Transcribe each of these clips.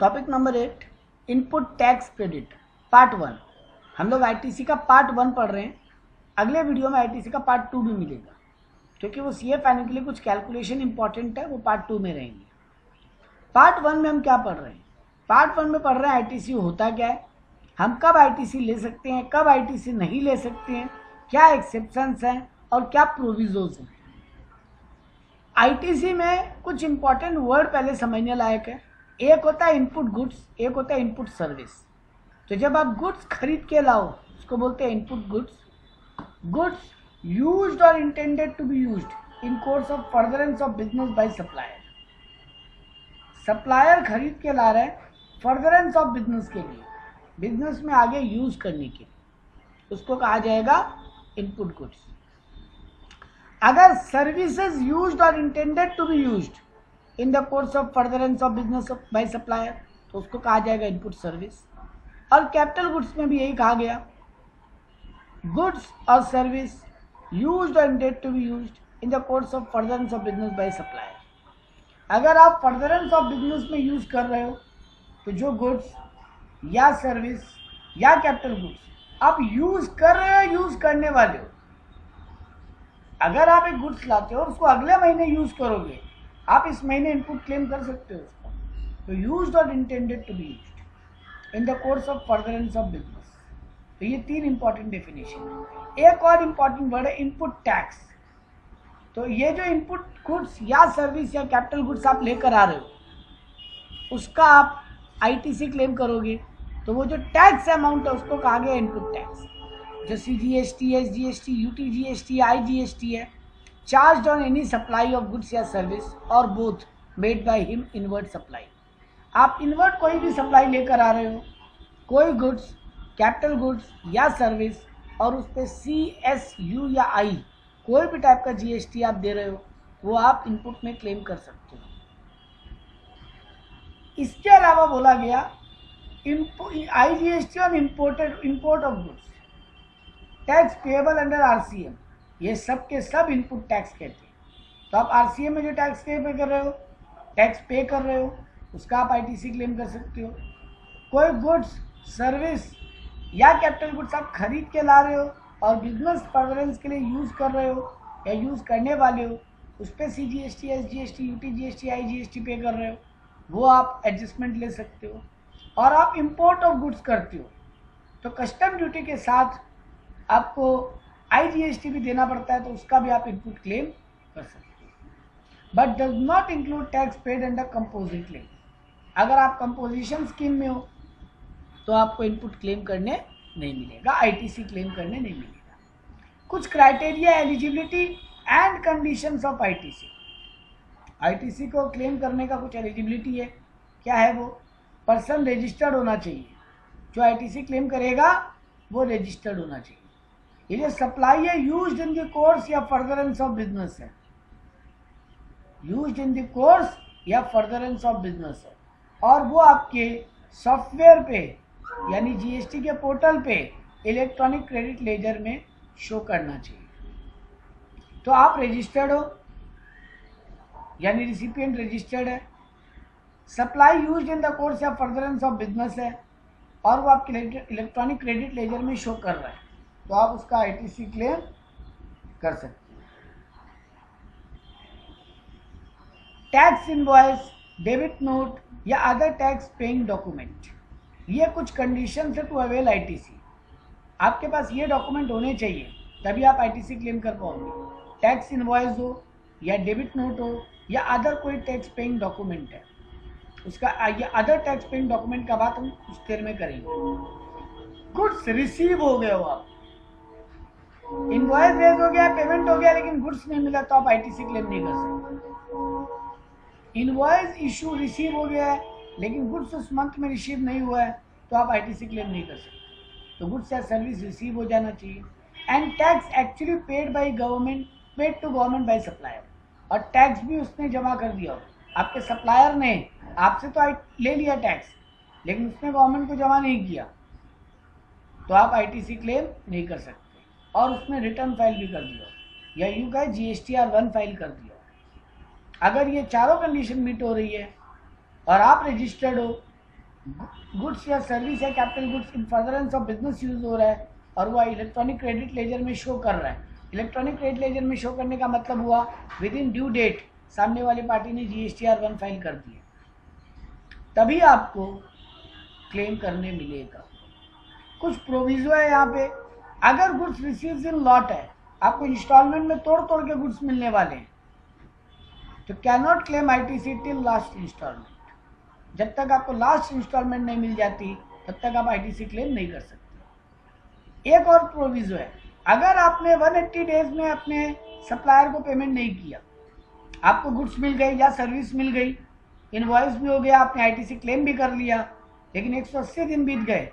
Topic number 8 input tax credit part 1। हम लोग ITC का पार्ट 1 पढ़ रहे हैं। अगले वीडियो में आईटीसी का पार्ट 2 भी मिलेगा, क्योंकि वो सीए फाइनल के लिए कुछ कैलकुलेशन इंपॉर्टेंट है, वो पार्ट 2 में रहेंगे। पार्ट 1 में हम क्या पढ़ रहे हैं? पार्ट 1 में पढ़ रहे हैं आईटीसी होता क्या है, हम कब आईटीसी ले सकते हैं, कब आईटीसी नहीं ले सकते हैं, क्या एक्सेप्शंस हैं और क्या प्रोविजोज हैं। आईटीसी में कुछ इंपॉर्टेंट वर्ड पहले समझने लायक है। एक होता है इनपुट गुड्स, एक होता है इनपुट सर्विस। तो जब आप गुड्स खरीद के लाओ उसको बोलते हैं input goods. Goods used or intended to be used in course of furtherance of business by supplier. Supplier खरीद के ला रहे हैं फर्दरेंस ऑफ बिजनेस के लिए, बिजनेस में आगे यूज करने के लिए, उसको कहा जाएगा इनपुट गुड्स। अगर services used or intended to be used in the course of furtherance of business by supplier तो उसको कहा जाएगा इनपुट सर्विस। और कैपिटल गुड्स में भी यही कहा गया, गुड्स और service used or intended to be used in the course of furtherance of business by supplier. अगर आप फर्दरेंस ऑफ बिजनेस में यूज कर रहे हो तो जो गुड्स या सर्विस या कैपिटल गुड्स आप यूज कर रहे हो, यूज करने वाले हो। अगर आप एक गुड्स लाते हो और उसको अगले महीने यूज करोगे, आप इस महीने इनपुट क्लेम कर सकते हो उसको। तो used or intended to be used in the course of furtherance of business. तो ये 3 इंपॉर्टेंट डेफिनेशन है। एक और इंपॉर्टेंट वर्ड है इनपुट टैक्स। तो ये जो इनपुट गुड्स या सर्विस या कैपिटल गुड्स आप लेकर आ रहे हो उसका आप आईटीसी क्लेम करोगे तो वो जो टैक्स अमाउंट है उसको कहा गया इनपुट टैक्स। जो सीजीएसटी, एसजीएसटी, यूटीजीएसटी, आईजीएसटी है, charge on any supply of goods या सर्विस और both made by him inward supply. आप इनवर्ट कोई भी सप्लाई लेकर आ रहे हो, कोई गुड्स, कैपिटल गुड्स या सर्विस, और उस पर CSU या I कोई भी टाइप का जीएसटी आप दे रहे हो, वो आप इनपुट में क्लेम कर सकते हो। इसके अलावा बोला गया IGST on import of goods, tax payable under RCM, ये सब के सब इनपुट टैक्स कहते हैं। तो आप RCM में जो टैक्स पे कर रहे हो, टैक्स पे कर रहे हो, उसका आप आईटीसी क्लेम कर सकते हो। कोई गुड्स, सर्विस या कैपिटल गुड्स आप खरीद के ला रहे हो और बिजनेस फर्दरेंस के लिए यूज कर रहे हो या यूज करने वाले हो, उस पर CGST, SGST, UTGST, IGST पे कर रहे हो, वो आप एडजस्टमेंट ले सकते हो। और आप इंपोर्ट ऑफ गुड्स करते हो तो कस्टम ड्यूटी के साथ आपको IGST भी देना पड़ता है, तो उसका भी आप इनपुट क्लेम कर सकते हो। But does not include tax paid under composite claim. अगर आप कंपोजिशन स्कीम में हो तो आपको इनपुट क्लेम करने नहीं मिलेगा, आईटीसी क्लेम करने नहीं मिलेगा। कुछ criteria, eligibility and conditions of ITC. ITC को क्लेम करने का कुछ एलिजिबिलिटी है। क्या है वो? पर्सन रजिस्टर्ड होना चाहिए। जो आईटीसी क्लेम करेगा वो रजिस्टर्ड होना चाहिए। ये जो सप्लाई है यूज्ड इन द कोर्स या फर्दरेंस ऑफ बिजनेस है, यूज्ड इन द कोर्स या फर्दरेंस ऑफ बिजनेस है, और वो आपके सॉफ्टवेयर पे यानी जीएसटी के पोर्टल पे इलेक्ट्रॉनिक क्रेडिट लेजर में शो करना चाहिए। तो आप रजिस्टर्ड हो यानी रिसिपिएंट रजिस्टर्ड है, supply used in the course या फर्दरेंस ऑफ बिजनेस है, और वो आपके इलेक्ट्रॉनिक क्रेडिट लेजर में शो कर रहा है, तो आप उसका आईटीसी क्लेम कर सकते हैं। टैक्स इनवॉइस, डेबिट नोट या अदर टैक्स पेइंग डॉक्यूमेंट, ये कुछ कंडीशन है टू अवेल आईटीसी। आपके पास ये डॉक्यूमेंट होने चाहिए तभी आप आईटीसी क्लेम कर पाओगे। टैक्स इनवॉइस हो या डेबिट नोट हो या अदर कोई टैक्स पेइंग डॉक्यूमेंट है, उसका ये अदर टैक्स पेइंग डॉक्यूमेंट का बात हम कुछ देर में करेंगे। गुड्स रिसीव हो गए हो आप, इनवॉइस रेज हो गया, पेमेंट हो गया, लेकिन गुड्स नहीं मिला तो आप आईटीसी क्लेम नहीं कर सकते। इनवॉइस इशू रिसीव हो गया है लेकिन गुड्स उस मंथ में रिसीव नहीं हुआ है तो आप आईटीसी क्लेम नहीं कर सकते। तो गुड्स या सर्विस रिसीव हो जाना चाहिए। And tax actually paid by government, paid to government by supplier, और टैक्स भी उसने जमा कर दिया हो। आपके सप्लायर ने आपसे तो ले लिया टैक्स, लेकिन उसने गवर्नमेंट को जमा नहीं किया, तो आप आईटीसी क्लेम नहीं कर सकते। और उसने रिटर्न फाइल भी कर दिया या यूं कहे GSTR 1 फाइल कर दिया। अगर ये चारों कंडीशन मीट हो रही है और आप रजिस्टर्ड हो गुड्स या सर्विस है capital goods in furtherance of business use हो रहा है और वह इलेक्ट्रॉनिक क्रेडिट लेजर में शो कर रहा है। इलेक्ट्रॉनिक क्रेडिट लेजर में शो करने का मतलब हुआ विद इन ड्यू डेट सामने वाली पार्टी ने GSTR 1 फाइल कर दिया, तभी आपको क्लेम करने मिलेगा। कुछ प्रोविजो है यहाँ पे, अगर गुड्स रिसीव्ड इन लॉट है, आपको इंस्टॉलमेंट में तोड़ तोड़ के गुड्स मिलने वाले हैं, तो can not claim ITC till last installment. जब तक आपको लास्ट इंस्टॉलमेंट नहीं मिल जाती तब तक आप ITC क्लेम नहीं कर सकते। एक और प्रोविजो है, अगर आपने 180 डेज में अपने सप्लायर को पेमेंट नहीं किया, आपको गुड्स मिल गई या सर्विस मिल गई, इनवॉइस भी हो गया, आपने ITC क्लेम भी कर लिया, लेकिन 180 दिन बीत गए,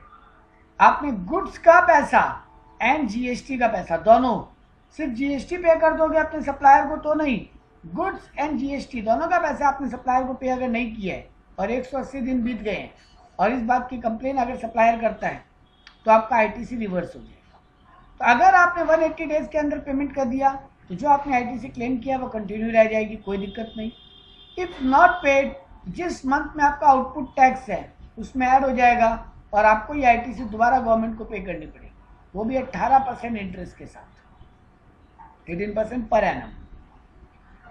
आपने गुड्स का पैसा एंड GST का पैसा दोनों, सिर्फ GST पे कर दोगे अपने सप्लायर को तो नहीं, गुड्स एंड GST दोनों का पैसा आपने सप्लायर को पे अगर नहीं किया है और 180 दिन बीत गए हैं और इस बात की कंप्लेन अगर सप्लायर करता है तो आपका ITC रिवर्स हो जाएगा। तो अगर आपने 180 डेज के अंदर पेमेंट कर दिया तो जो आपने ITC क्लेम किया वो कंटिन्यू रह जाएगी, कोई दिक्कत नहीं। इफ नॉट पेड, जिस मंथ में आपका आउटपुट टैक्स है उसमें ऐड हो जाएगा और आपको ये ITC दोबारा गवर्नमेंट को पे करनी पड़ेगी, वो भी 18% इंटरेस्ट के साथ, 18% पर एनम।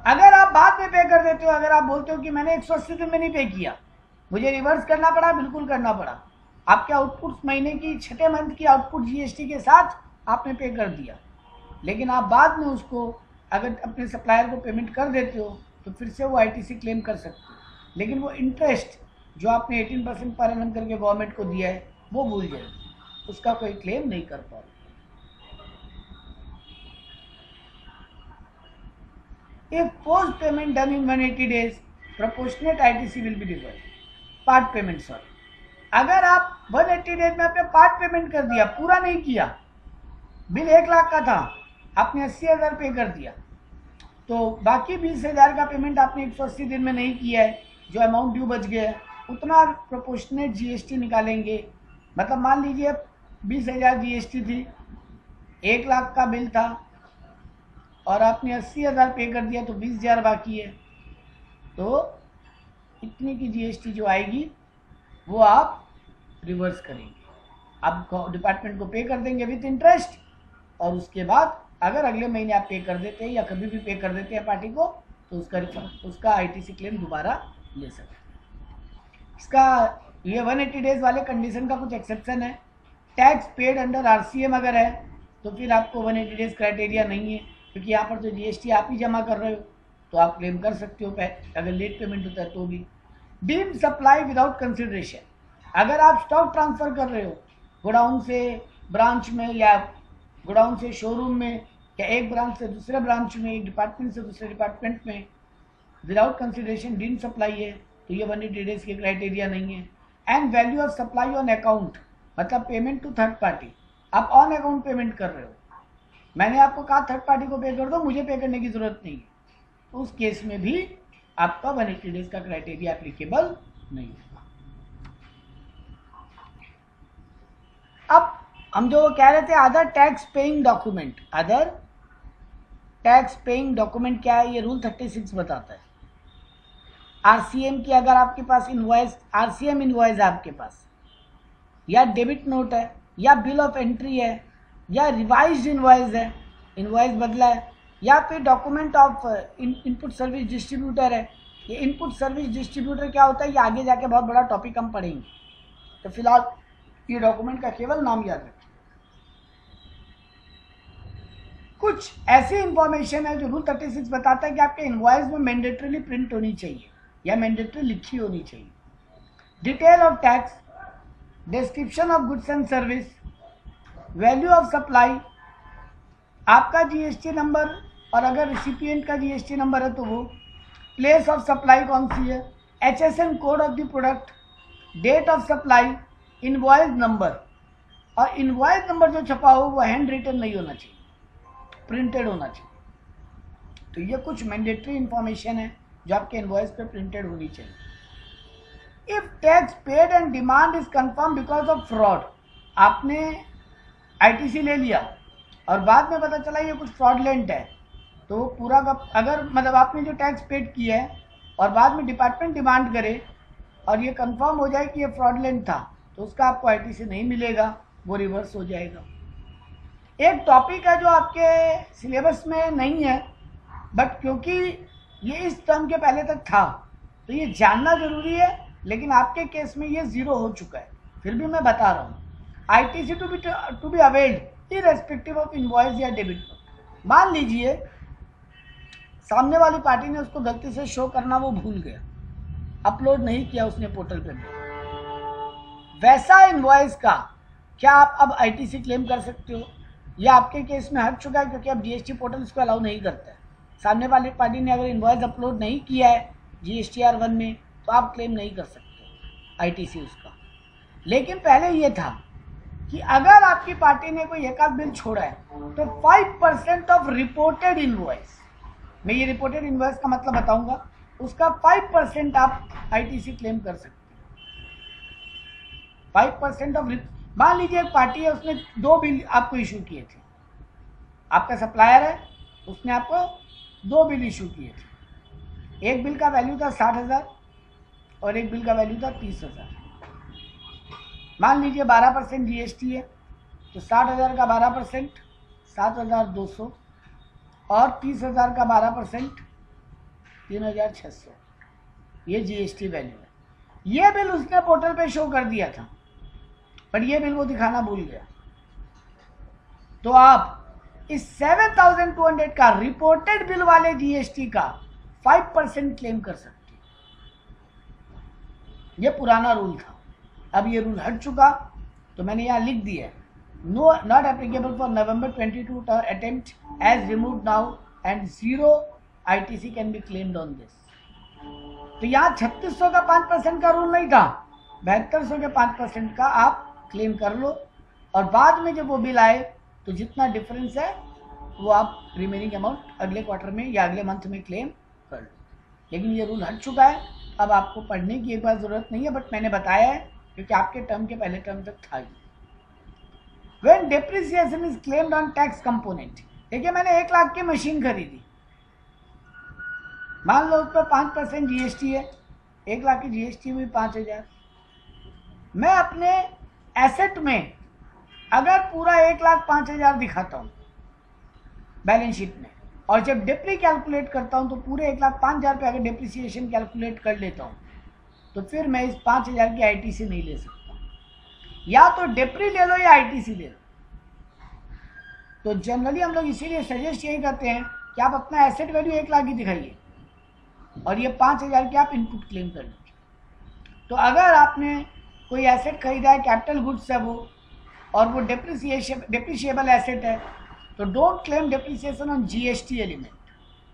अगर आप बाद में पे कर देते हो, अगर आप बोलते हो कि मैंने 180 दिन में नहीं पे किया, मुझे रिवर्स करना पड़ा, बिल्कुल करना पड़ा, आपके आउटपुट महीने की छठे मंथ की आउटपुट GST के साथ आपने पे कर दिया, लेकिन आप बाद में उसको अगर अपने सप्लायर को पेमेंट कर देते हो तो फिर से वो ITC क्लेम कर सकते हो, लेकिन वो इंटरेस्ट जो आपने 18% पर एनम करके गवर्नमेंट को दिया है वो भूल जाएगी, उसका कोई क्लेम नहीं कर पाओगे। If post payment done in 180 days, proportionate ITC will be reversed. Part payment, sorry, अगर आप 180 डेज में आपने पार्ट पेमेंट कर दिया, पूरा नहीं किया, बिल 1 लाख का था, आपने 80,000 पे कर दिया, तो बाकी 20,000 का पेमेंट आपने 180 दिन में नहीं किया है, जो अमाउंट ड्यू बच गया है उतना प्रोपोर्शनेट GST निकालेंगे। मतलब मान लीजिए 20,000 GST थी, 1 लाख का बिल था और आपने 80,000 पे कर दिया तो 20,000 बाकी है, तो इतनी की GST जो आएगी वो आप रिवर्स करेंगे, आप डिपार्टमेंट को पे कर देंगे विथ इंटरेस्ट, और उसके बाद अगर अगले महीने आप पे कर देते हैं या कभी भी पे कर देते हैं पार्टी को तो उसका ITC क्लेम दोबारा ले सकते हैं। इसका ये 180 डेज वाले कंडीशन का कुछ एक्सेप्शन है। टैक्स पेड अंडर RCM अगर है तो फिर आपको 180 डेज क्राइटेरिया नहीं है, क्योंकि यहाँ पर तो GST आप ही जमा कर रहे हो तो आप क्लेम कर सकते हो अगर लेट पेमेंट होता है तो भी। डीम सप्लाई विदाउट कंसिडरेशन, अगर आप स्टॉक ट्रांसफर कर रहे हो गोडाउन से ब्रांच में या गोडाउन से शोरूम में या एक ब्रांच से दूसरे ब्रांच में, एक डिपार्टमेंट से दूसरे डिपार्टमेंट में, विदाउट कंसिडरेशन डीम सप्लाई है तो ये 180 डेज के क्राइटेरिया नहीं है। And value of supply on account, मतलब पेमेंट टू थर्ड पार्टी, आप ऑन अकाउंट पेमेंट कर रहे हो, मैंने आपको कहा थर्ड पार्टी को पे कर दो, मुझे पे करने की जरूरत नहीं है, तो उस केस में भी आपका 180 डेज का क्राइटेरिया एप्लीकेबल नहीं होगा। अब हम जो कह रहे थे other tax paying document, other tax paying document क्या है, ये रूल 36 बताता है। RCM की अगर आपके पास इनवॉइस, RCM इनवॉइस है आपके पास, या डेबिट नोट है, या बिल ऑफ एंट्री है, या रिवाइज्ड इनवॉइस है, इनवॉइस बदला है, या फिर document of input service distributor है। ये इनपुट सर्विस डिस्ट्रीब्यूटर क्या होता है ये आगे जाके बहुत बड़ा टॉपिक हम पढ़ेंगे, तो फिलहाल ये डॉक्यूमेंट का केवल नाम याद रखें। कुछ ऐसी इंफॉर्मेशन है जो रूल 36 बताता है कि आपके इनवॉइस में मैंडेटरीली प्रिंट होनी चाहिए या मैंडेटरी लिखी होनी चाहिए। Detail of tax, description of goods and service, value of supply, आपका GST नंबर और अगर रिसिपिएंट का GST नंबर है तो वो, प्लेस ऑफ सप्लाई कौन सी है, HSN code of the product, date of supply, invoice number, और इनवॉइस नंबर जो छपा हो वो हैंड रिटन नहीं होना चाहिए, प्रिंटेड होना चाहिए। तो ये कुछ मैंडेटरी इंफॉर्मेशन है जो आपके इनवॉइस पे प्रिंटेड होनी चाहिए। If tax paid and demand is confirm because of fraud, आपने ITC ले लिया और बाद में पता चला ये कुछ फ्रॉडलेंट है, तो पूरा का अगर मतलब आपने जो टैक्स पेड किया है और बाद में डिपार्टमेंट डिमांड करे और ये कंफर्म हो जाए कि ये फ्रॉडलेंट था, तो उसका आपको आईटीसी नहीं मिलेगा, वो रिवर्स हो जाएगा। एक टॉपिक है जो आपके सिलेबस में नहीं है, बट क्योंकि ये इस टर्म के पहले तक था तो ये जानना जरूरी है, लेकिन आपके केस में ये 0 हो चुका है, फिर भी मैं बता रहा हूँ। ITC to be availed irrespective of invoice या डेबिट नोट। मान लीजिए सामने वाली पार्टी ने उसको गलती से शो करना वो भूल गया, अपलोड नहीं किया उसने पोर्टल पे, वैसा इनवॉइस का क्या आप अब आईटीसी क्लेम कर सकते हो? या आपके केस में हट चुका है क्योंकि अब जीएसटी पोर्टल इसको अलाउ नहीं करता है। सामने वाली पार्टी ने अगर इनवॉइस अपलोड नहीं किया है GSTR1 में तो आप क्लेम नहीं कर सकते आईटीसी उसका। लेकिन पहले ये था कि अगर आपकी पार्टी ने कोई एक आध बिल छोड़ा है तो 5% ऑफ रिपोर्टेड इनवॉइस, मैं ये रिपोर्टेड इनवॉइस का मतलब बताऊंगा, उसका 5% आप आईटीसी क्लेम कर सकते हैं। 5% ऑफ, मान लीजिए एक पार्टी है उसने 2 बिल आपको इशू किए थे, आपका सप्लायर है उसने आपको 2 बिल इशू किए थे। एक बिल का वैल्यू था 60,000 और एक बिल का वैल्यू था 30,000। मान लीजिए 12% जीएसटी है तो 60,000 का 12% 7,200 और 30,000 का 12% 3,600, ये जीएसटी वैल्यू है। ये बिल उसने पोर्टल पे शो कर दिया था, पर ये बिल वो दिखाना भूल गया, तो आप इस 7,200 का रिपोर्टेड बिल वाले जीएसटी का 5% क्लेम कर सकते हैं। ये पुराना रूल था, अब ये रूल हट चुका, तो मैंने यहाँ लिख दिया है, no not applicable for November 22 attempt as remove now and 0 ITC can be claimed on this. तो यहाँ 3600 का 5% का रूल नहीं था, 7200 के 5% का आप क्लेम कर लो, और बाद में जब वो बिल आए तो जितना डिफरेंस है वो आप रिमेनिंग अमाउंट अगले क्वार्टर में या अगले मंथ में क्लेम कर लो। लेकिन ये रूल हट चुका है, अब आपको पढ़ने की एक बार ज़रूरत नहीं है, बट मैंने बताया है क्योंकि आपके टर्म के पहले टर्म तक था। When depreciation is claimed on tax component, देखिए मैंने 1 लाख की मशीन खरीदी, मान लो उस पर 5% जीएसटी है, 1 लाख की जीएसटी हुई 5,000। मैं अपने एसेट में अगर पूरा 1,05,000 दिखाता हूँ बैलेंस शीट में, और जब डेप्री कैलकुलेट करता हूँ तो पूरे 1,05,000 पे अगर डेप्रिसिएशन कैलकुलेट कर लेता हूँ तो फिर मैं इस 5,000 की आईटीसी नहीं ले सकता। या तो डेप्री ले लो या आईटीसी ले लो। तो जनरली हम लोग इसीलिए सजेस्ट यही करते हैं कि आप अपना एसेट वैल्यू 1 लाख की दिखाइए और ये 5,000 के आप इनपुट क्लेम कर लीजिए। तो अगर आपने कोई एसेट खरीदा है, कैपिटल गुड्स है वो, और वो डेप्रिशिएबल एसेट है, तो don't claim depreciation on GST element,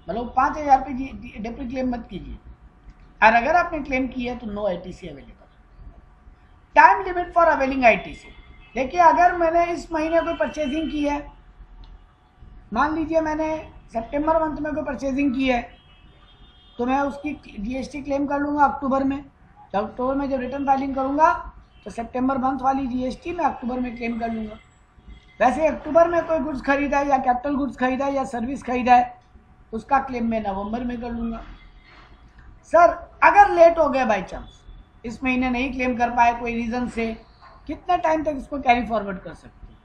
मतलब 5,000 पे डेप्री क्लेम मत कीजिए, और अगर आपने क्लेम किया है तो no ITC available. Time limit for availing ITC, देखिए अगर मैंने इस महीने कोई परचेजिंग की है, मान लीजिए मैंने सितंबर मंथ में कोई परचेजिंग की है, तो मैं उसकी जीएसटी क्लेम कर लूँगा अक्टूबर में। तो अक्टूबर में जब रिटर्न फाइलिंग करूँगा तो सितंबर मंथ वाली जीएसटी मैं अक्टूबर में क्लेम कर लूँगा। वैसे अक्टूबर में कोई गुड्स खरीदा है या कैपिटल गुड्स खरीदा है या सर्विस खरीदा है, उसका क्लेम मैं नवंबर में कर लूँगा। सर अगर लेट हो गया बाई चांस, इस महीने नहीं क्लेम कर पाए कोई रीज़न से, कितने टाइम तक इसको कैरी फॉरवर्ड कर सकते हैं?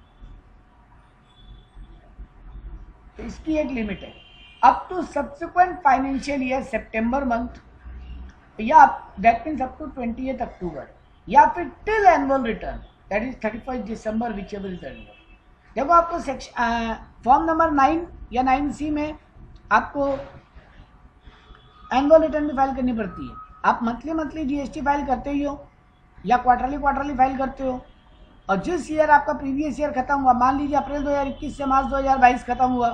तो इसकी एक लिमिट है, up to subsequent financial year September month, या that means up to 28 October, या फिर till annual return that is 31 December which ever is annual. देखो आपको फॉर्म नंबर 9 या 9C में आपको एनुअल रिटर्न भी फाइल करनी पड़ती है। आप मंथली जीएसटी फाइल करते ही हो या क्वार्टरली फाइल करते हो, और जिस ईयर आपका प्रीवियस ईयर खत्म हुआ, मान लीजिए अप्रैल 2021 से मार्च 2022 खत्म हुआ,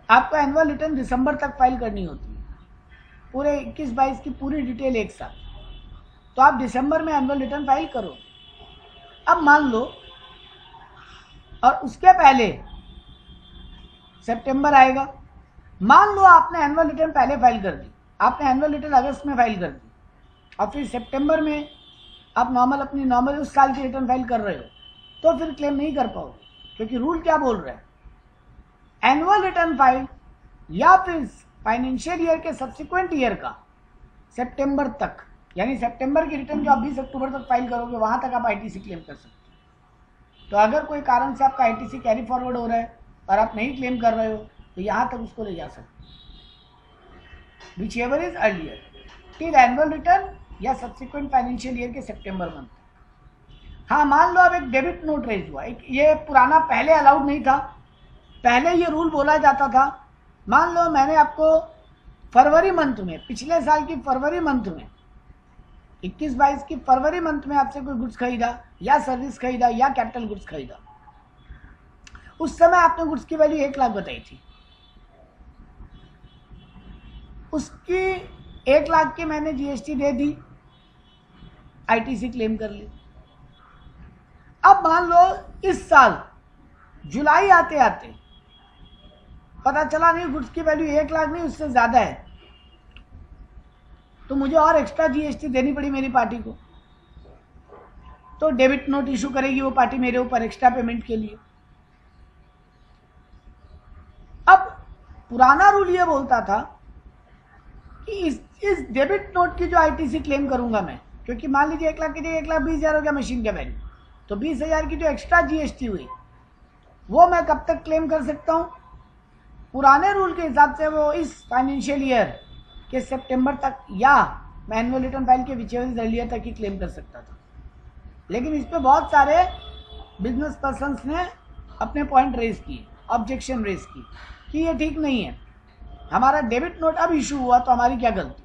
आपको एनुअल रिटर्न दिसंबर तक फाइल करनी होती है, पूरे 21-22 की पूरी डिटेल एक साथ। तो आप दिसंबर में एनुअल रिटर्न फाइल करो। अब मान लो और उसके पहले सितंबर आएगा, मान लो आपने एनुअल रिटर्न पहले फाइल कर दी, आपने एनुअल रिटर्न अगस्त में फाइल कर दी, और फिर सितंबर में आप अपनी नॉर्मल उस साल की रिटर्न फाइल कर रहे हो, तो फिर क्लेम नहीं कर पाओगे, क्योंकि रूल क्या बोल रहा है, एनुअल रिटर्न फाइल या फिर फाइनेंशियल ईयर के सब्सिक्वेंट ईयर का सितंबर तक, यानी सितंबर की रिटर्न जो आप 20 अक्टूबर तक फाइल करोगे वहां तक आप आईटीसी क्लेम कर सकते हो। तो अगर कोई कारण से आपका आईटीसी कैरी फॉरवर्ड हो रहा है और आप नहीं क्लेम कर रहे हो तो यहां तक उसको ले जा सकते हो, which ever is earlier, till annual return या सब्सिक्वेंट फाइनेंशियल ईयर के सितंबर मंथ। हाँ, मान लो अब एक डेबिट नोट रेज हुआ, एक ये पुराना पहले अलाउड नहीं था, पहले ये रूल बोला जाता था। मान लो मैंने आपको फरवरी मंथ में, पिछले साल की फरवरी मंथ में, 21-22 की फरवरी मंथ में आपसे कोई गुड्स खरीदा या सर्विस खरीदा या कैपिटल गुड्स खरीदा, उस समय आपने गुड्स की वैल्यू 1 लाख बताई थी, उसकी 1 लाख की मैंने जीएसटी दे दी, आईटीसी क्लेम कर ली। अब मान लो इस साल जुलाई आते आते पता चला नहीं गुड्स की वैल्यू 1 लाख नहीं उससे ज्यादा है, तो मुझे और एक्स्ट्रा जीएसटी देनी पड़ी मेरी पार्टी को, तो डेबिट नोट इशू करेगी वो पार्टी मेरे ऊपर एक्स्ट्रा पेमेंट के लिए। अब पुराना रूल ये बोलता था कि इस डेबिट नोट की जो आईटीसी क्लेम करूंगा मैं, क्योंकि मान लीजिए 1 लाख की जगह 1,20,000 हो गया मशीन का वैल्यू, तो 20,000 की जो एक्स्ट्रा जीएसटी हुई वो मैं कब तक क्लेम कर सकता हूं? पुराने रूल के हिसाब से वो इस फाइनेंशियल ईयर के सितंबर तक या मैं एनुअल रिटर्न फाइल के विचेवर अर्लियर तक ही क्लेम कर सकता था। लेकिन इस पे बहुत सारे बिजनेस पर्सन्स ने अपने पॉइंट रेज किए, ऑब्जेक्शन रेज की कि ये ठीक नहीं है, हमारा डेबिट नोट अब इशू हुआ तो हमारी क्या गलती।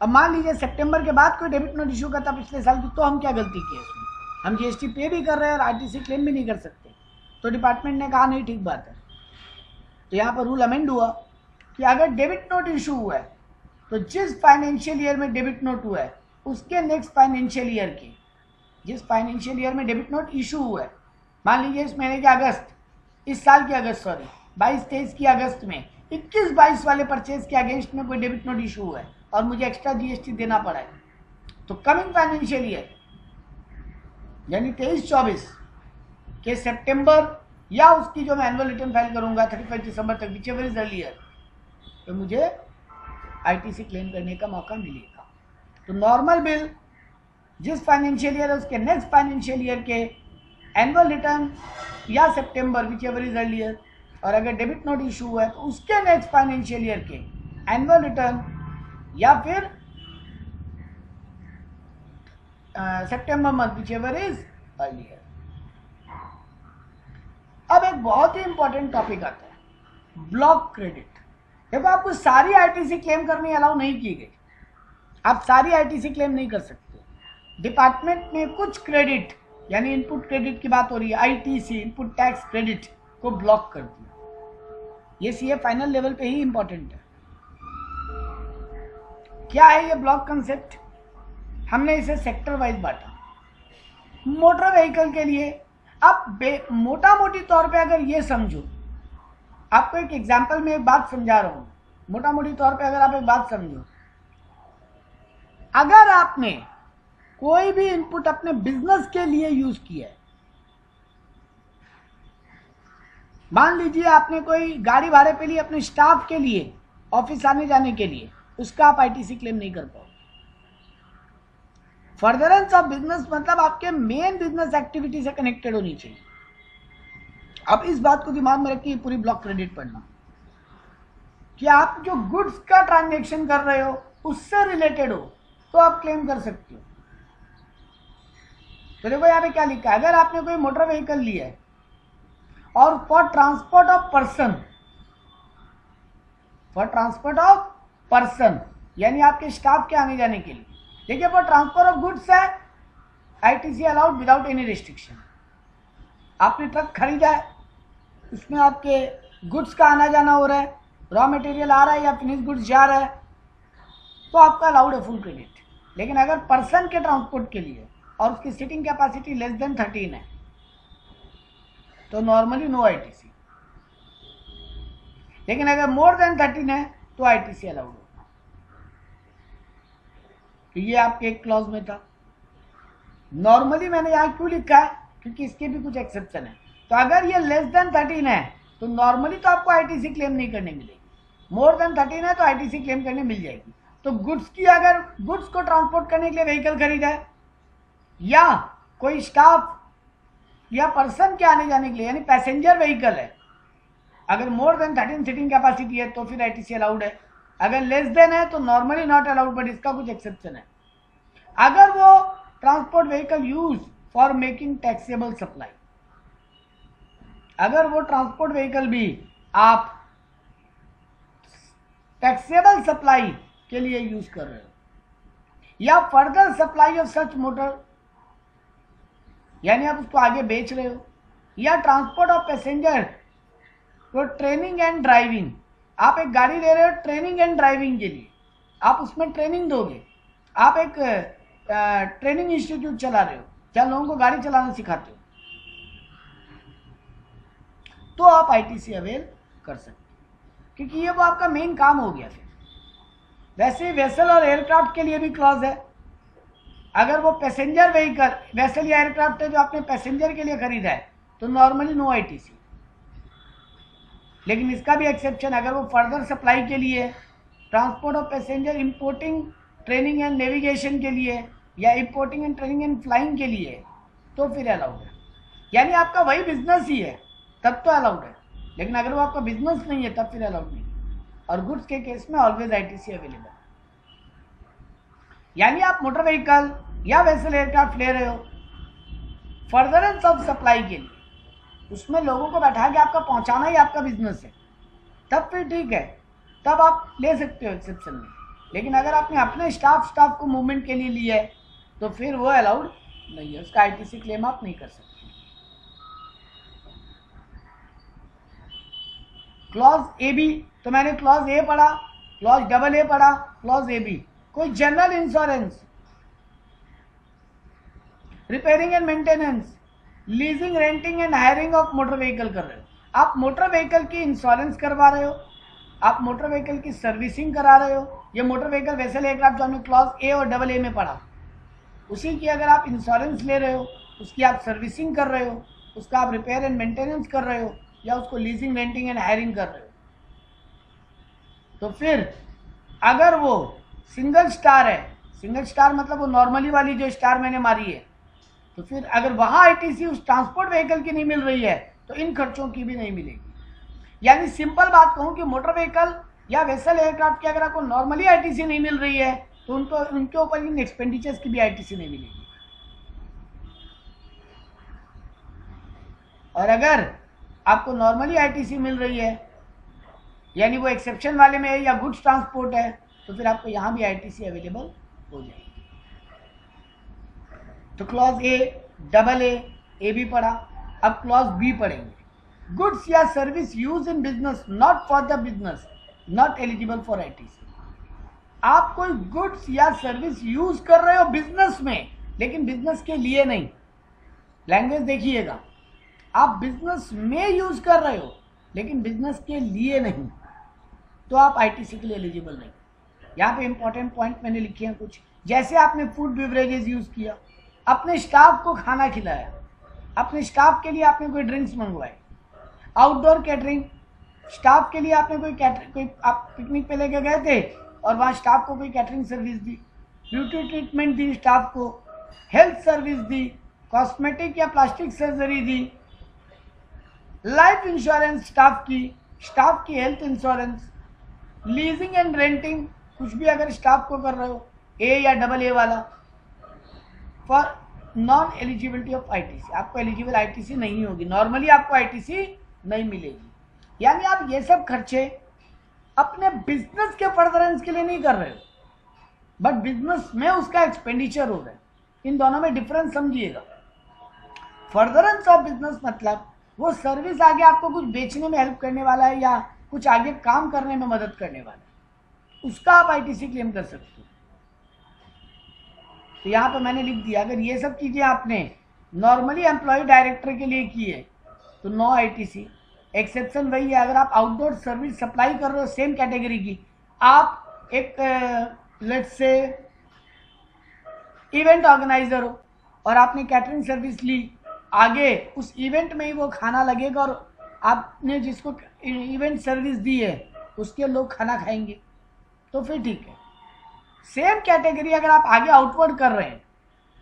अब मान लीजिए सितंबर के बाद कोई डेबिट नोट इशू करता पिछले साल की, तो हम क्या गलती की इसमें? हम जीएसटी पे भी कर रहे हैं और आईटीसी क्लेम भी नहीं कर सकते। तो डिपार्टमेंट ने कहा नहीं ठीक बात है, तो यहाँ पर रूल अमेंड हुआ कि अगर डेबिट नोट इशू हुआ है तो जिस फाइनेंशियल ईयर में डेबिट नोट हुआ है उसके नेक्स्ट फाइनेंशियल ईयर के, जिस फाइनेंशियल ईयर में डेबिट नोट इशू हुआ है, मान लीजिए इस महीने के अगस्त, इस साल के अगस्त, सॉरी 22-23 की अगस्त में 21-22 वाले परचेज के अगेंस्ट में कोई डेबिट नोट इशू हुआ है और मुझे एक्स्ट्रा जीएसटी देना पड़ा है, तो कमिंग फाइनेंशियल ईयर यानी 23-24 के सितंबर या उसकी जो मैं एनुअल रिटर्न फाइल करूंगा 31 दिसंबर तक, विच एवर इज अर्लियर, तो मुझे आईटीसी क्लेम करने का मौका मिलेगा। तो नॉर्मल बिल जिस फाइनेंशियल ईयर है उसके नेक्स्ट फाइनेंशियल ईयर के एनुअल रिटर्न या सितंबर विच एवर इज अर्लियर, और अगर डेबिट नोट इशू हुआ है तो उसके नेक्स्ट फाइनेंशियल ईयर के एनुअल रिटर्न या फिर सितंबर month which ever is earlier. अब एक बहुत ही इंपॉर्टेंट टॉपिक आता है, ब्लॉक क्रेडिट। देखो आपको सारी आईटीसी क्लेम करनी अलाउ नहीं की गई, आप सारी आईटीसी क्लेम नहीं कर सकते। डिपार्टमेंट ने कुछ क्रेडिट, यानी इनपुट क्रेडिट की बात हो रही है, आईटीसी इनपुट टैक्स क्रेडिट को ब्लॉक कर दिया। ये सीए फाइनल लेवल पे ही इंपॉर्टेंट है। क्या है ये ब्लॉक कंसेप्ट? हमने इसे सेक्टर वाइज बांटा। मोटर व्हीकल के लिए आप मोटा मोटी तौर पे अगर ये समझो, आपको एक एग्जांपल में एक बात समझा रहा हूं, मोटा मोटी तौर पे अगर आप एक बात समझो, अगर आपने कोई भी इनपुट अपने बिजनेस के लिए यूज किया है, मान लीजिए आपने कोई गाड़ी भाड़े पे ली अपने स्टाफ के लिए ऑफिस आने जाने के लिए, उसका आप आईटीसी क्लेम नहीं कर पाओगे। फर्दरेंस ऑफ बिजनेस मतलब आपके मेन बिजनेस एक्टिविटी से कनेक्टेड होनी चाहिए। अब इस बात को दिमाग में रखिए, पूरी ब्लॉक क्रेडिट पढ़ना कि आप जो गुड्स का ट्रांजैक्शन कर रहे हो उससे रिलेटेड हो तो आप क्लेम कर सकते हो। तो देखो यहाँ पे क्या लिखा है, अगर आपने कोई मोटर व्हीकल लिया है और फॉर ट्रांसपोर्ट ऑफ पर्सन, यानी आपके स्टाफ के आने जाने के लिए, देखिए फॉर ट्रांसपोर्ट ऑफ गुड्स है ITC allowed without any restriction. आपने ट्रक खरीदा है, उसमें आपके गुड्स का आना जाना हो रहा है, रॉ मटेरियल आ रहा है या फिनिश गुड्स जा रहा है, तो आपका अलाउड है फुल क्रेडिट। लेकिन अगर पर्सन के ट्रांसपोर्ट के लिए और उसकी सीटिंग कैपेसिटी लेस देन 13 है तो नॉर्मली नो आईटीसी। लेकिन अगर मोर देन 13 है तो आईटीसी अलाउड होगा। तो ये आपके एक क्लॉज में था। नॉर्मली मैंने यहां क्यों लिखा है, क्योंकि इसके भी कुछ एक्सेप्शन है। तो अगर ये लेस देन 13 है तो नॉर्मली तो आपको आईटीसी क्लेम नहीं करने मिलेगी, मोर देन 13 है तो आईटीसी क्लेम करने मिल जाएगी। तो गुड्स की, अगर गुड्स को ट्रांसपोर्ट करने के लिए व्हीकल खरीदा है या कोई स्टाफ या पर्सन के आने जाने के लिए, यानी पैसेंजर व्हीकल है, अगर मोर देन 13 सीटिंग कैपेसिटी है तो फिर आईटीसी अलाउड है। अगर लेस देन है तो नॉर्मली नॉट अलाउड, बट इसका कुछ एक्सेप्शन है। अगर वो transport vehicle use for making taxable supply, अगर वो ट्रांसपोर्ट व्हीकल भी आप टैक्सेबल सप्लाई के लिए यूज कर रहे हो, या further supply of such motor, यानी आप उसको आगे बेच रहे हो, या ट्रांसपोर्ट ऑफ पैसेंजर तो ट्रेनिंग एंड ड्राइविंग, आप एक गाड़ी ले रहे हो ट्रेनिंग एंड ड्राइविंग के लिए, आप उसमें ट्रेनिंग दोगे, आप एक ट्रेनिंग इंस्टीट्यूट चला रहे हो जहां लोगों को गाड़ी चलाना सिखाते हो, तो आप आईटीसी अवेल कर सकते हो, क्योंकि ये वो आपका मेन काम हो गया। फिर वैसे वेसल और एयरक्राफ्ट के लिए भी क्लॉज है। अगर वो पैसेंजर व्हीकल, वेसल या एयरक्राफ्ट है जो आपने पैसेंजर के लिए खरीदा है, तो नॉर्मली नो आईटीसी। लेकिन इसका भी एक्सेप्शन, अगर वो फर्दर सप्लाई के लिए, transport of passenger, importing, training and navigation के लिए, या importing and training and flying के लिए, तो फिर अलाउड है। यानी आपका वही बिजनेस ही है तब तो अलाउड है, लेकिन अगर वो आपका बिजनेस नहीं है तब फिर अलाउड नहीं। और गुड्स के केस में ऑलवेज आईटीसी अवेलेबल। यानी आप मोटर व्हीकल या वेसल एयरक्राफ्ट ले रहे हो फर्दरेंस ऑफ सप्लाई के लिए, उसमें लोगों को बैठा के आपका पहुंचाना ही आपका बिजनेस है, तब फिर ठीक है, तब आप ले सकते हो एक्सेप्शन में। लेकिन अगर आपने अपने स्टाफ को मूवमेंट के लिए लिया है तो फिर वो अलाउड नहीं है, उसका आईटीसी क्लेम आप नहीं कर सकते। क्लॉज ए बी, तो मैंने क्लॉज ए पढ़ा, क्लॉज डबल ए पढ़ा, क्लॉज ए बी। कोई general insurance, repairing and maintenance, leasing, renting and hiring of motor vehicle कर रहे हो, आप मोटर व्हीकल की इंश्योरेंस करवा रहे हो, आप मोटर व्हीकल की सर्विसिंग करा रहे हो, ये मोटर व्हीकल वेसल एयरक्राफ्ट जो हमने क्लॉज ए और डबल ए में पढ़ा, उसी की अगर आप इंश्योरेंस ले रहे हो, उसकी आप सर्विसिंग कर रहे हो, उसका आप रिपेयर एंड मेंटेनेंस कर रहे हो, या उसको लीजिंग, रेंटिंग एंड हायरिंग कर रहे हो, तो फिर अगर वो सिंगल स्टार है, सिंगल स्टार मतलब वो नॉर्मली वाली जो स्टार मैंने मारी है, तो फिर अगर वहां आईटीसी उस ट्रांसपोर्ट व्हीकल की नहीं मिल रही है तो इन खर्चों की भी नहीं मिलेगी। यानी सिंपल बात कहूं कि मोटर व्हीकल या वेसल एयरक्राफ्ट की अगर आपको नॉर्मली आईटीसी नहीं मिल रही है तो उनके ऊपर इन एक्सपेंडिचर्स की भी आईटीसी नहीं मिलेगी। और अगर आपको नॉर्मली आईटीसी मिल रही है, यानी वो एक्सेप्शन वाले में है या गुड्स ट्रांसपोर्ट है, तो फिर आपको यहां भी आईटीसी अवेलेबल हो जाएगी। तो क्लॉज ए, डबल ए भी पढ़ा, अब क्लॉज बी पढ़ेंगे। गुड्स या service use in business not for the business not eligible for ITC. आप कोई गुड्स या सर्विस यूज कर रहे हो बिजनेस में, लेकिन बिजनेस के लिए नहीं। लैंग्वेज देखिएगा, आप बिजनेस में यूज कर रहे हो लेकिन बिजनेस के लिए नहीं, तो आप आईटीसी के लिए एलिजिबल नहीं। यहाँ पे इंपॉर्टेंट पॉइंट मैंने लिखे हैं कुछ, जैसे आपने फूड बेवरेजेस यूज किया, अपने स्टाफ को खाना खिलाया, अपने स्टाफ के लिए आपने कोई ड्रिंक्स मंगवाए, आउटडोर कैटरिंग, स्टाफ के लिए आपने कोई आप पिकनिक पे लेके गए थे और वहाँ स्टाफ को कोई कैटरिंग सर्विस दी, ब्यूटी ट्रीटमेंट दी स्टाफ को, हेल्थ सर्विस दी, कॉस्मेटिक या प्लास्टिक सर्जरी दी, लाइफ इंश्योरेंस स्टाफ की health insurance, leasing and renting, कुछ भी अगर स्टाफ को कर रहे हो, ए या डबल ए वाला, for non eligibility of ITC, आपको एलिजिबल आईटीसी नहीं होगी, नॉर्मली आपको आईटीसी नहीं मिलेगी। यानी आप ये सब खर्चे अपने बिजनेस के फर्दरेंस के लिए नहीं कर रहे हो, बट बिजनेस में उसका एक्सपेंडिचर हो रहा है। इन दोनों में डिफरेंस समझिएगा। फर्दरेंस ऑफ बिजनेस मतलब वो सर्विस आगे आपको कुछ बेचने में हेल्प करने वाला है या कुछ आगे काम करने में मदद करने वाला है, उसका आप आईटीसी क्लेम कर सकते हो। तो यहाँ पे मैंने लिख दिया, अगर ये सब चीजें आपने नॉर्मली एम्प्लॉय डायरेक्टर के लिए की है तो नो आईटीसी। एक्सेप्शन वही है, अगर आप आउटडोर सर्विस सप्लाई कर रहे हो सेम कैटेगरी की, आप एक लेट्स से इवेंट ऑर्गेनाइजर हो और आपने कैटरिंग सर्विस ली, आगे उस इवेंट में ही वो खाना लगेगा और आपने जिसको इवेंट सर्विस दी है उसके लोग खाना खाएंगे, तो फिर ठीक है। सेम कैटेगरी अगर आप आगे आउटवर्ड कर रहे हैं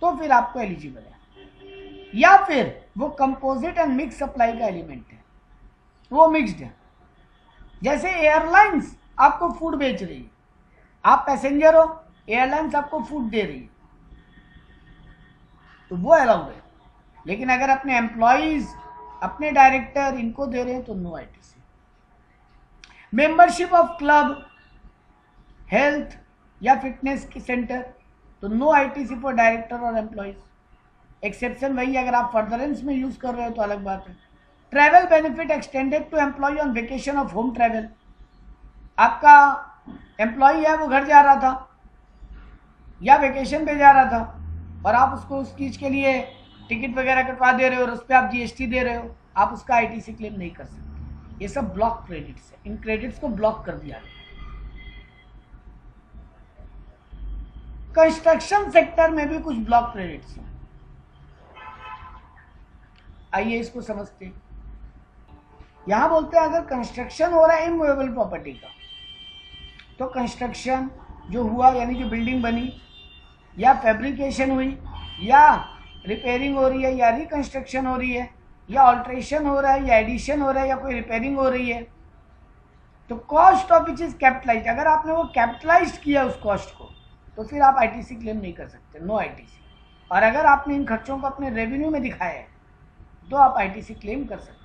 तो फिर आपको एलिजिबल है, या फिर वो कंपोजिट एंड मिक्स सप्लाई का एलिमेंट है, वो मिक्स्ड है। जैसे एयरलाइंस आपको फूड बेच रही है, आप पैसेंजर हो, एयरलाइंस आपको फूड दे रही है, तो वो अलाउड है। लेकिन अगर अपने एम्प्लॉइज, अपने डायरेक्टर इनको दे रहे हैं तो no ITC. Membership of club, health या फिटनेस की सेंटर, तो नो आईटीसी फॉर डायरेक्टर और एम्प्लॉइज। एक्सेप्शन वही, अगर आप फर्दरेंस में यूज कर रहे हो तो अलग बात है। Travel benefit extended to employee on vacation of home travel, आपका एम्प्लॉय है वो घर जा रहा था या वेकेशन पे जा रहा था और आप उसको उस चीज के लिए टिकट वगैरह कटवा दे रहे हो और उस पर आप जीएसटी दे रहे हो, आप उसका आईटीसी क्लेम नहीं कर सकते। ये सब ब्लॉक क्रेडिट्स है, इन क्रेडिट्स को ब्लॉक कर दिया गया। कंस्ट्रक्शन सेक्टर में भी कुछ ब्लॉक क्रेडिट्स हैं, आइए इसको समझते हैं। यहां बोलते हैं अगर कंस्ट्रक्शन हो रहा है इमूवेबल प्रॉपर्टी का, तो कंस्ट्रक्शन जो हुआ यानी कि बिल्डिंग बनी या फैब्रिकेशन हुई या रिपेयरिंग हो रही है या रिकंस्ट्रक्शन हो रही है या ऑल्ट्रेशन हो रहा है या एडिशन हो रहा है या कोई रिपेयरिंग हो रही है, तो cost of which is capitalised, अगर आपने वो कैपिटलाइज्ड किया उस कॉस्ट को तो फिर आप आईटीसी क्लेम नहीं कर सकते, नो आईटीसी। और अगर आपने इन खर्चों को अपने रेवेन्यू में दिखाया है तो आप आईटीसी क्लेम कर सकते हैं।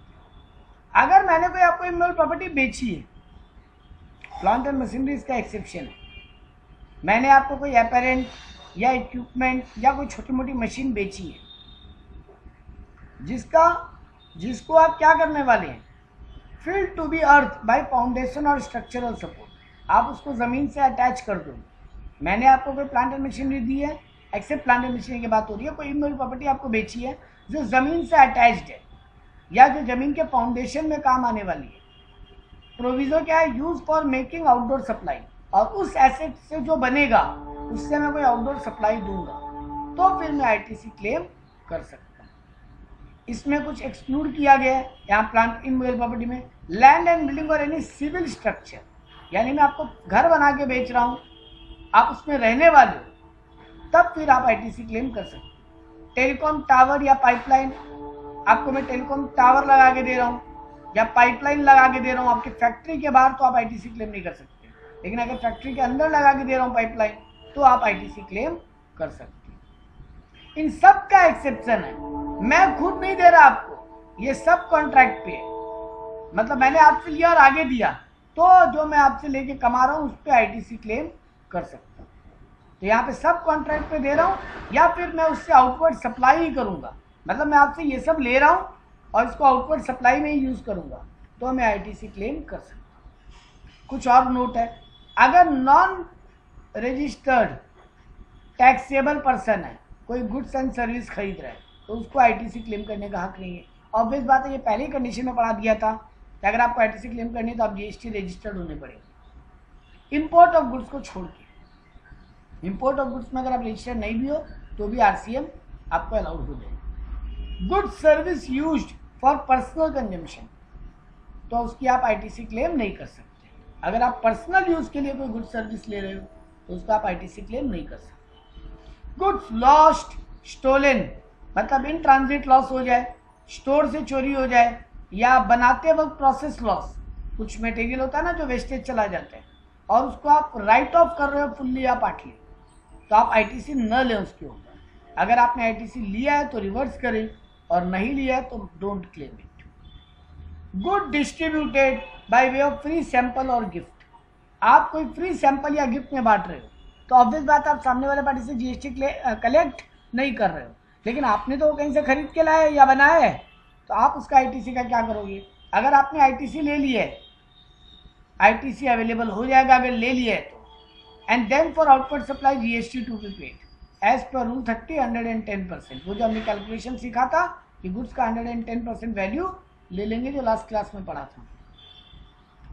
अगर मैंने कोई आपको इमूवेबल प्रॉपर्टी बेची है, प्लांट एंड मशीनरी इसका एक्सेप्शन है, मैंने आपको कोई अपैरेंट या इक्विपमेंट या कोई छोटी मोटी मशीन बेची है जिसको आप क्या करने वाले हैं, field to be earth by foundation or structural support, आप उसको जमीन से अटैच कर दो। मैंने आपको कोई प्लांट एंड मशीनरी दी है, एक्सेप्ट प्लांट एंड मशीनरी की बात हो रही है, कोई इमूवेबल प्रॉपर्टी आपको बेची है जो जमीन से अटैच्ड है या जो जमीन के फाउंडेशन में काम आने वाली है। प्रोविजन क्या है, use for making outdoor supply, और उस एसेट से जो बनेगा उससे मैं कोई आउटडोर सप्लाई दूंगा तो फिर मैं आईटीसी क्लेम कर सकता हूँ। इसमें कुछ एक्सक्लूड किया गया है यहाँ प्लांट इमूवेबल प्रॉपर्टी में, लैंड एंड बिल्डिंग और एनी सिविल स्ट्रक्चर, यानी मैं आपको घर बना के बेच रहा हूँ, आप उसमें रहने वाले हो, तब फिर आप आईटीसी क्लेम कर सकते हैं। टेलीकॉम टावर या पाइपलाइन, आपको मैं टेलीकॉम टावर लगा के दे रहा हूँ या पाइपलाइन लगा के दे रहा हूँ आपकी फैक्ट्री के बाहर, तो आप आईटीसी क्लेम नहीं कर सकते। लेकिन अगर फैक्ट्री के अंदर लगा के दे रहा हूँ पाइपलाइन तो आप आईटीसी क्लेम कर सकते हैं। इन सब का एक्सेप्शन है, मैं खुद नहीं दे रहा आपको, ये सब कॉन्ट्रैक्ट पे है, मतलब मैंने आपसे लिया और आगे दिया, तो जो मैं आपसे लेके कमा रहा हूँ उस पर आईटीसी क्लेम कर सकता हूँ। तो यहाँ पे सब कॉन्ट्रैक्ट पे दे रहा हूँ या फिर मैं उससे आउटवर्ड सप्लाई ही करूंगा, मतलब मैं आपसे ये सब ले रहा हूँ और इसको आउटवर्ड सप्लाई में ही यूज करूंगा, तो मैं आईटीसी क्लेम कर सकता हूँ। कुछ और नोट है, अगर नॉन रजिस्टर्ड टैक्सेबल पर्सन है, कोई गुड्स एंड सर्विस खरीद रहा है, तो उसको आईटीसी क्लेम करने का हक नहीं है। ऑब्वियस बात है, ये पहले ही कंडीशन में पढ़ा दिया था कि अगर आपको आईटीसी क्लेम करनी है तो आप जीएसटी रजिस्टर्ड होने पड़ेंगे। इंपोर्ट ऑफ गुड्स को छोड़ के, इंपोर्ट ऑफ गुड्स में अगर आप रजिस्टर्ड नहीं भी हो तो भी आरसीएम आपको अलाउड हो जाएगा। Good service used for personal consumption, तो उसकी आप आईटीसी क्लेम नहीं कर सकते। अगर आप पर्सनल यूज के लिए कोई गुड सर्विस ले रहे हो तो उसका आप आईटीसी क्लेम नहीं कर सकते। गुड्स लॉस्ट स्टोलन, मतलब इन ट्रांजिट लॉस हो जाए, स्टोर से चोरी हो जाए या बनाते वक्त प्रोसेस लॉस, कुछ मटेरियल होता है ना जो वेस्टेज चला जाता है और उसको आप राइट ऑफ कर रहे हो फुल्ली या पार्टली, तो आप आईटीसी न लें उसके ऊपर। अगर आपने आईटीसी लिया है तो रिवर्स करें और नहीं लिया है तो don't claim it. Good distributed by way of free sample और गिफ्ट, आप कोई फ्री सैंपल या गिफ्ट में बांट रहे हो तो ऑब्वियस बात आप सामने वाले पार्टी से जीएसटी कलेक्ट नहीं कर रहे हो, लेकिन आपने तो कहीं से खरीद के लाया या बनाया है, तो आप उसका आईटीसी का क्या करोगे। अगर आपने आईटीसी ले लिया है, आईटीसी अवेलेबल हो जाएगा अगर ले लिया है तो, and then for outward supply GST to be paid as per rule 30 110%, वो जो हमने कैलकुलेशन सीखा था कि गुड्स का 110% वैल्यू ले लेंगे जो लास्ट क्लास में पढ़ा था।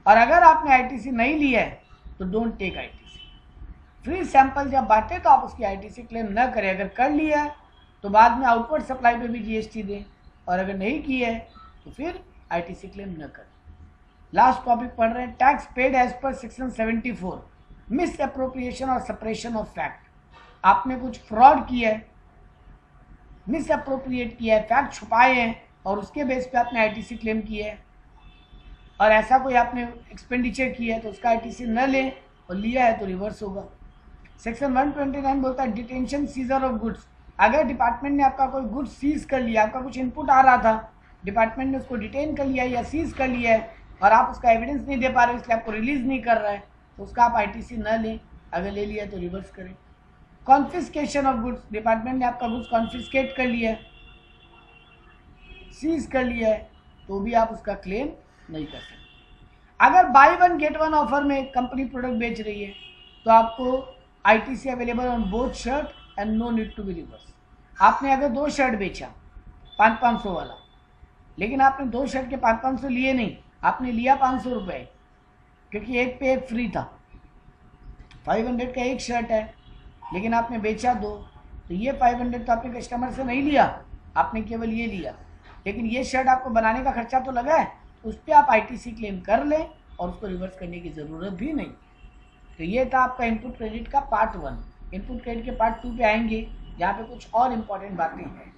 और अगर आपने आईटीसी नहीं लिया है तो don't take ITC. Free sample जब बांटे तो आप उसकी आईटीसी क्लेम न करें, अगर कर लिया है तो बाद में आउटवर्ड सप्लाई पे भी जीएसटी दें, और अगर नहीं किया है तो फिर आईटीसी क्लेम न करें। लास्ट टॉपिक पढ़ रहे हैं, tax paid as per section 74 misappropriation or suppression of fact, आपने कुछ फ्रॉड किया है, मिस अप्रोप्रिएट किया है, फैक्ट छुपाए हैं और उसके बेस पे आपने आईटीसी क्लेम किया है, और ऐसा कोई आपने एक्सपेंडिचर किया है तो उसका आईटीसी न लें और लिया है तो रिवर्स होगा। सेक्शन 129 बोलता है डिटेंशन सीजर ऑफ गुड्स। अगर डिपार्टमेंट ने आपका कोई गुड्स सीज कर लिया, आपका कुछ इनपुट आ रहा था, डिपार्टमेंट ने उसको डिटेन कर लिया या सीज कर लिया है और आप उसका एविडेंस नहीं दे पा रहे इसलिए आपको रिलीज नहीं कर रहा है, तो उसका आप आईटीसी न लें, अगर ले लिया तो रिवर्स करें। कॉन्फिस्केशन ऑफ गुड्स, डिपार्टमेंट ने आपका गुड्स कॉन्फिस्केट कर लिया है, सीज कर लिया है, तो भी आप उसका क्लेम नहीं कर सकते। अगर buy one get one offer में कंपनी प्रोडक्ट बेच रही है तो आपको ITC available on both shirt and no need to be reverse. आपने अगर 2 शर्ट बेचा 500 वाला, लेकिन आपने 2 शर्ट के 500 लिए नहीं, आपने लिया 500 रुपये, क्योंकि एक पे एक फ्री था। 500 का एक शर्ट है लेकिन आपने बेचा 2, तो ये 500 तो आपने कस्टमर से नहीं लिया, आपने केवल ये लिया, लेकिन ये शर्ट आपको बनाने का खर्चा तो लगा है, उस पर आप आईटीसी क्लेम कर लें और उसको रिवर्स करने की ज़रूरत भी नहीं। तो ये था आपका इनपुट क्रेडिट का पार्ट 1। इनपुट क्रेडिट के पार्ट 2 पे आएंगे जहाँ पे कुछ और इम्पोर्टेंट बातें हैं।